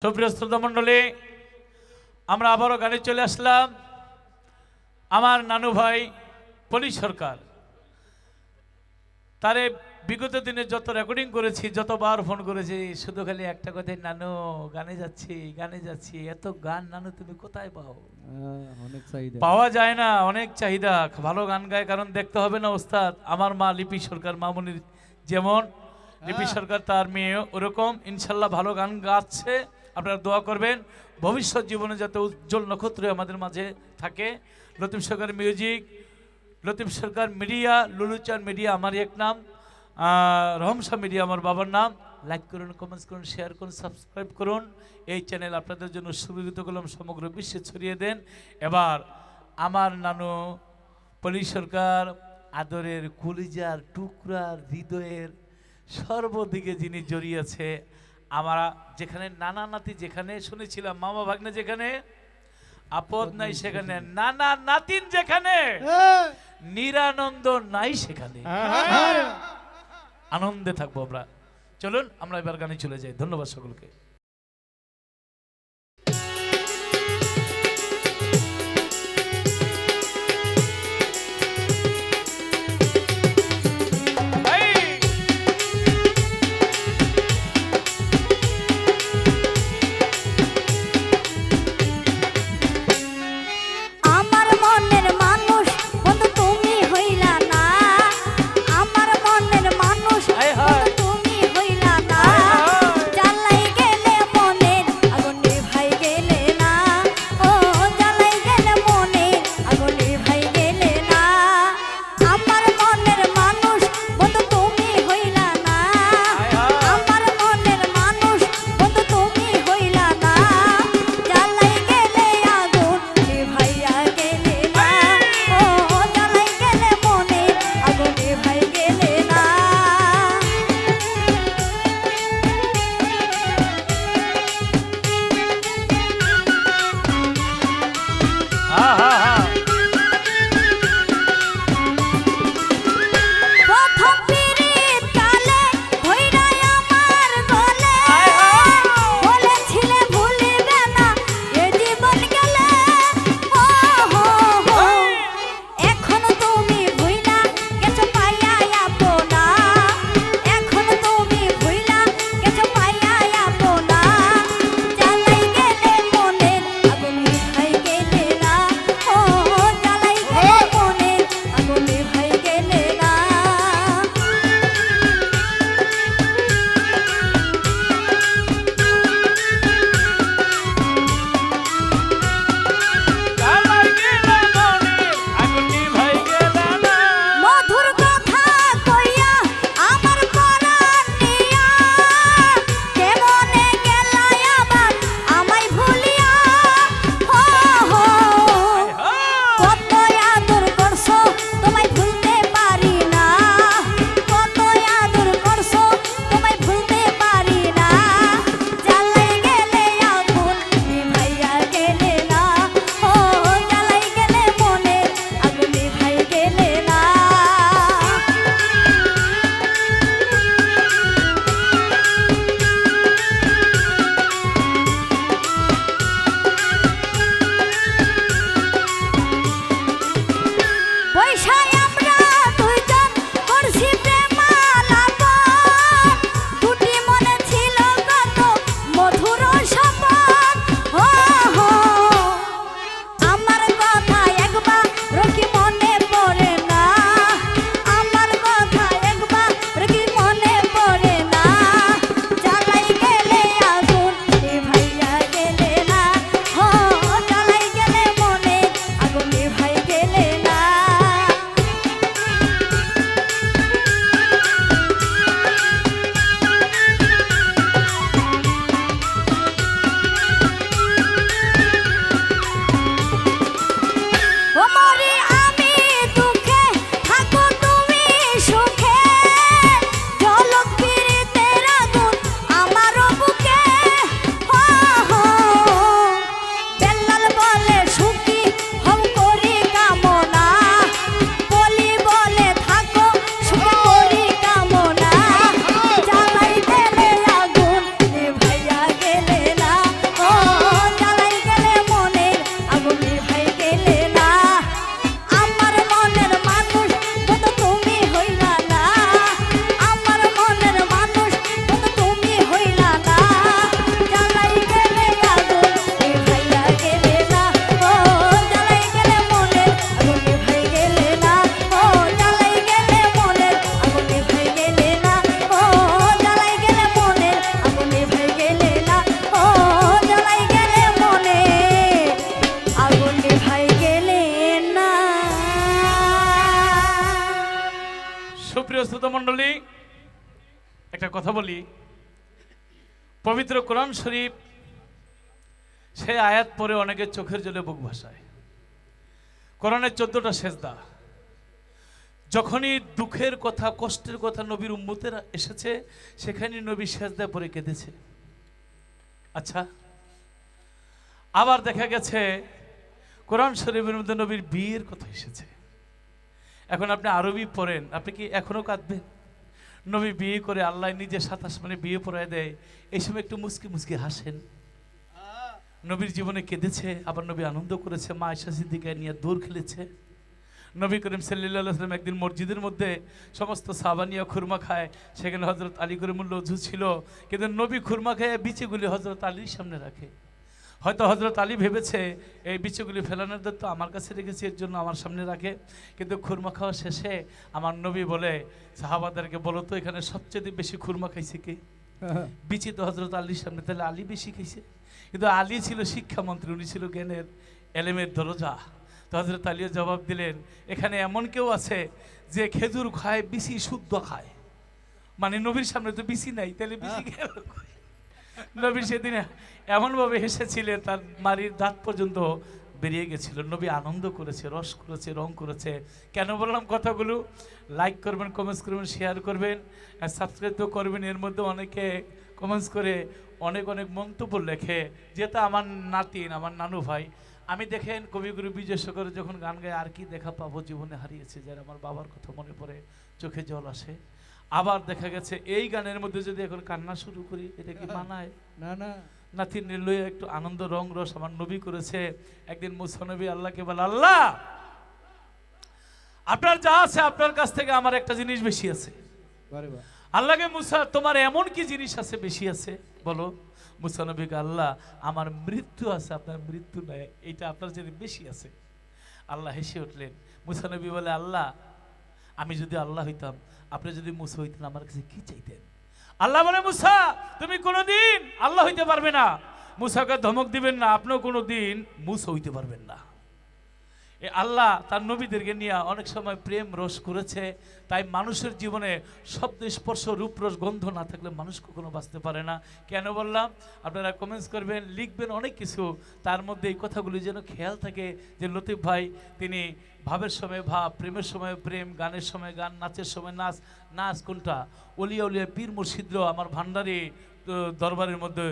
সুপ্রিয় শ্রোতা মণ্ডলী, আমরা আবারও গানে চলে আসলাম। আমার নানু ভাই পলি সরকার, তারে বিগত দিনে যত রেকর্ডিং করেছি, যতবার ফোন করেছি, শুধু খালি একটা কথাই, নানু গানে যাচ্ছি গানে যাচ্ছি। এত গান নানু তুমি কোথায় পাও? অনেক চাহিদা, পাওয়া যায় না, অনেক চাহিদা। ভালো গান গায়, কারণ দেখতে হবে না ওস্তাদ। আমার মা লিপি সরকার, মামুনির যেমন লিপি সরকার, তার মেয়ে ওরকম ইনশাল্লাহ ভালো গান গাচ্ছে। আপনারা দোয়া করবেন ভবিষ্যৎ জীবনে যাতে উজ্জ্বল নক্ষত্র আমাদের মাঝে থাকে। লতিফ সরকার মিউজিক, লতিফ সরকার মিডিয়া, লুলুচান মিডিয়া আমারই এক নাম, রহমশা মিডিয়া আমার বাবার নাম। লাইক করুন, কমেন্টস করুন, শেয়ার করুন, সাবস্ক্রাইব করুন। এই চ্যানেল আপনাদের জন্য সুবিধা করলাম, সমগ্র বিশ্বে ছড়িয়ে দেন। এবার আমার নানু পলি সরকার, আদরের কলিজার টুকরার হৃদয়ের সর্বদিকে যিনি জড়িয়েছে। আমরা যেখানে নানা নাতি, যেখানে শুনেছিলাম মামা ভাগ্নে, যেখানে আপদ নাই সেখানে নানা নাতিন, যেখানে নিরানন্দ নাই সেখানে আনন্দে থাকবো আমরা। চলুন আমরা এবার গানে চলে যাই। ধন্যবাদ সকলকে। চালাই গেল মণ্ডলী, একটা কথা বলি, পবিত্র কোরআন শরীফ সে আয়াত পড়ে অনেকের চোখের জলে বুক ভাসায়। কোরআনের 14টা সেজদা, যখনই দুঃখের কথা কষ্টের কথা নবীর উম্মতেরা এসেছে সেখানে নবী সেজদা পড়ে কেঁদেছে। আচ্ছা, আবার দেখা গেছে কোরআন শরীফের মধ্যে নবীর বিয়ের কথা এসেছে। এখন আপনি আরবি পড়েন, আপনি কি এখনো কাঁদবেন? নবী বিয়ে করে আল্লাহ নিজে 27 মানে বিয়ে পড়ায় দেয়, এই সময় একটু মুস্কি মুস্কি হাসেন। নবীর জীবনে কেঁদেছে, আবার নবী আনন্দ করেছে, মা আয়েশা সিদ্দিকা নিয়ে দৌড় খেলেছে। নবী করিম সাল্লাল্লাহু আলাইহি ওয়াসাল্লাম একদিন মসজিদের মধ্যে সমস্ত সাহাবা নিয়ে খুরমা খায়, সেখানে হযরত আলী করিমুল্লাহ ওযু ছিল, কিন্তু নবী খুরমা খায় বিচিগুলি হযরত আলীর সামনে রাখে। হয়তো হযরত আলী ভেবেছে এই বিচিগুলি ফেলানোর দায়িত্ব আমার কাছে রেখেছি, এর জন্য আমার সামনে রাখে। কিন্তু খুরমা খাওয়া শেষে আমার নবী বলে সাহাবাদেরকে, বলো তো এখানে সবচেয়ে বেশি খুরমা খাইছে কে? বিচি তো হযরত আলীর সামনে, তাহলে আলী বেশি খাইছে। কিন্তু আলী ছিল শিক্ষামন্ত্রী, উনি ছিল জ্ঞানের এলেমের দরজা। তো হযরত আলীও জবাব দিলেন, এখানে এমন কেউ আছে যে খেজুর খায়, বিচি শুদ্ধ খায়, মানে নবীর সামনে তো বিচি নাই, তাহলে বিচি খেয়ে। নবী সেদিন এমনভাবে হেসেছিলেন তার মারির দাঁত পর্যন্ত বেরিয়ে গেছিল। নবী আনন্দ করেছে, রস করেছে, রং করেছে। কেন বললাম কথাগুলো? লাইক করবেন, কমেন্টস করবেন, শেয়ার করবেন, সাবস্ক্রাইব তো করবেন। এর মধ্যে অনেকে কমেন্টস করে অনেক অনেক মন্তব্য লেখে, যেটা আমার নাতিন, আমার নানু ভাই। আমি দেখেন কবিগুরু বিজয় করে যখন গান গায়, আর কি দেখা পাবো জীবনে হারিয়েছে, যারা আমার বাবার কথা মনে পড়ে চোখে জল আসে। আবার দেখা গেছে এই গানের মধ্যে যদি এখন কান্না শুরু করি, এটা কি মানায়? না না, নাতির নিলয় একটু আনন্দ রং রস আমার নবী করেছে। একদিন মুসা নবী আল্লাহকে বলে, আল্লাহ আপনার যা আছে আপনার কাছ থেকে আমার একটা জিনিস বেশি আছে। আল্লাহকে, মুসা তোমার এমন কি জিনিস আছে বেশি আছে বলো? মুসা নবীকে, আল্লাহ আমার মৃত্যু আছে, আপনার মৃত্যু নাই, এটা আপনার যদি বেশি আছে। আল্লাহ হেসে উঠলেন। মুসা নবী বলে, আল্লাহ আমি যদি আল্লাহ হইতাম, আপনি যদি মুসা হইতেন, আমার কাছে কি চাইতেন? আল্লাহ বলে, মুসা তুমি কোনোদিন আল্লাহ হইতে পারবে না। মুসাকে ধমক দিবেন না, আপনিও কোনোদিন মুসা হইতে পারবেন না। আল্লাহ তার নবীদেরকে নিয়ে অনেক সময় প্রেম রস করেছে। তাই মানুষের জীবনে শব্দ স্পর্শ রূপরস গন্ধ না থাকলে মানুষ কখনো বাঁচতে পারে না। কেন বললাম? আপনারা কমেন্টস করবেন, লিখবেন অনেক কিছু, তার মধ্যে এই কথাগুলি যেন খেয়াল থাকে যে লতিফ ভাই তিনি ভাবের সময় ভাব, প্রেমের সময় প্রেম, গানের সময় গান, নাচের সময় নাচ। নাচ কোনটা? অলিয়া উলিয়া পীর মুর্শিদরাও আমার ভান্ডারি দরবারের মধ্যে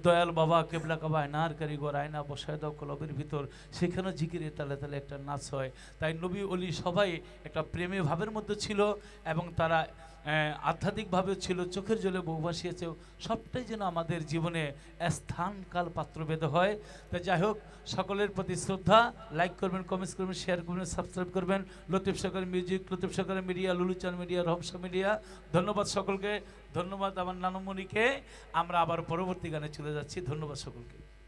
দয়াল বাবা কেবলা কাবা আয়নার কারিগর, আয়না বসায় দাও কলবের ভিতর, সেখানেও জিকিরে তালে তালে একটা নাচ হয়। তাই নবী অলি সবাই একটা প্রেমে ভাবের মধ্যে ছিল এবং তারা আধ্যাত্মিকভাবে ছিল, চোখের জলে বউ ভাসিয়েছে। সবটাই যেন আমাদের জীবনে স্থান কাল পাত্রভেদ হয়। তাই যাই হোক, সকলের প্রতি শ্রদ্ধা। লাইক করবেন, কমেন্টস করবেন, শেয়ার করবেন, সাবস্ক্রাইব করবেন। লতিফ সরকার মিউজিক, লতিফ সরকার মিডিয়া, লুলুচান মিডিয়া, রহমশা মিডিয়া। ধন্যবাদ সকলকে, ধন্যবাদ আমার নানুমণিকে। আমরা আবার পরবর্তী গানে চলে যাচ্ছি। ধন্যবাদ সকলকে।